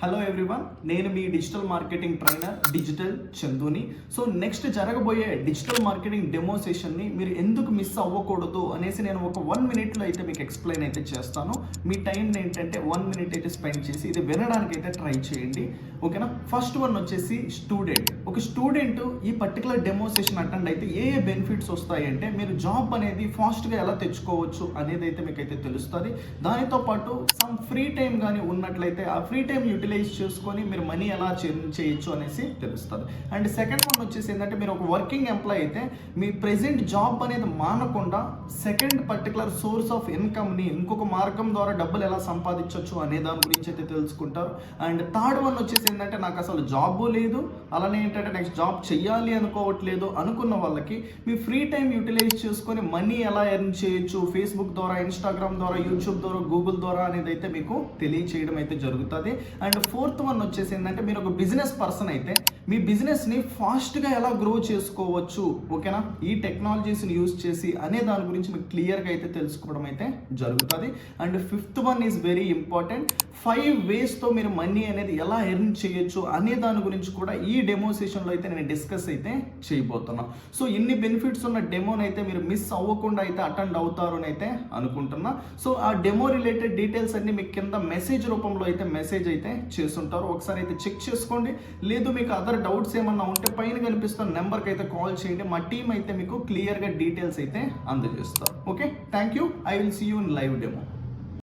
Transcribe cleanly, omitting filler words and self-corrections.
Hello everyone, నేను మీ digital marketing trainer digital చందుని. సో నెక్స్ట్ జరగబోయే డిజిటల్ మార్కెటింగ్ డెమో సెషన్ని మీరు ఎందుకు మిస్ అవ్వకూడదు అనేసి నేను ఒక 1 మినిట్లో అయితే మీకు ఎక్స్ప్లెయిన్ అయితే చేస్తాను. మీ టైం ఏంటంటే 1 మినిట్ అయితే స్పెండ్ చేసి ఇది వినడానికి అయితే ట్రై చేయండి, ఓకేనా. ఫస్ట్ వన్ వచ్చేసి స్టూడెంట్. ఒక స్టూడెంట్ ఈ పర్టికులర్ డెమో సెషన్ అటెండ్ అయితే ఏ బెనిఫిట్స్ వస్తాయి అంటే మీరు జాబ్ అనేది ఫాస్ట్గా ఎలా తెచ్చుకోవచ్చు అనేది అయితే మీకు అయితే తెలుస్తుంది. దానితో పాటు సమ్ ఫ్రీ టైం కానీ ఉన్నట్లయితే ఆ ఫ్రీ టైం యూటిలైజ్ చేసుకొని మీరు మనీ ఎలా చేయొచ్చు అనేసి తెలుస్తుంది. అండ్ సెకండ్ వన్ వచ్చేసి ఏంటంటే మీరు ఒక వర్కింగ్ ఎంప్లాయ్ అయితే మీ ప్రెసెంట్ జాబ్ అనేది మానకుండా సెకండ్ పర్టికులర్ సోర్స్ ఆఫ్ ఇన్కమ్ని ఇంకొక మార్గం ద్వారా డబ్బులు ఎలా సంపాదించవచ్చు అనే దాని గురించి అయితే తెలుసుకుంటారు. అండ్ థర్డ్ వన్ వచ్చేసి ఏంటంటే నాకు అసలు జాబు లేదు, అలానే ఏంటంటే నెక్స్ట్ జాబ్ చెయ్యాలి అనుకోవట్లేదు అనుకున్న వాళ్ళకి మీ ఫ్రీ టైం యూటిలైజ్ చేసుకొని మనీ ఎలా ఎర్న్ చేయొచ్చు ఫేస్బుక్ ద్వారా, ఇన్స్టాగ్రామ్ ద్వారా, యూట్యూబ్ ద్వారా, గూగుల్ ద్వారా అనేది అయితే మీకు తెలియచేయడం అయితే జరుగుతుంది. అండ్ ఫోర్త్ వన్ వచ్చేసి ఏంటంటే మీరు ఒక బిజినెస్ పర్సన్ అయితే మీ బిజినెస్ని ఫాస్ట్గా ఎలా గ్రో చేసుకోవచ్చు, ఓకేనా, ఈ టెక్నాలజీస్ని యూజ్ చేసి అనే దాని గురించి మీకు క్లియర్గా అయితే తెలుసుకోవడం అయితే జరుగుతుంది. And fifth one is very important. 5 వేస్తో మీరు మనీ అనేది ఎలా ఎర్న్ చేయొచ్చు అనే దాని గురించి కూడా ఈ డెమో సెషన్లో అయితే నేను డిస్కస్ అయితే చేయబోతున్నా. సో ఇన్ని బెనిఫిట్స్ ఉన్న డెమోని అయితే మీరు మిస్ అవ్వకుండా అయితే అటెండ్ అవుతారు అని అయితే అనుకుంటున్నా. సో ఆ డెమో రిలేటెడ్ డీటెయిల్స్ అన్ని మీకు కింద మెసేజ్ రూపంలో అయితే మెసేజ్ అయితే చేస్తుంటారు, ఒకసారి అయితే చెక్ చేసుకోండి. లేదు మీకు అదర్ డౌట్స్ ఏమన్నా ఉంటే పైన కనిపిస్తున్న నెంబర్కి అయితే కాల్ చేయండి, మా టీం అయితే మీకు క్లియర్గా డీటెయిల్స్ అయితే అందజేస్తారు. Okay, thank you. I will see you in live demo.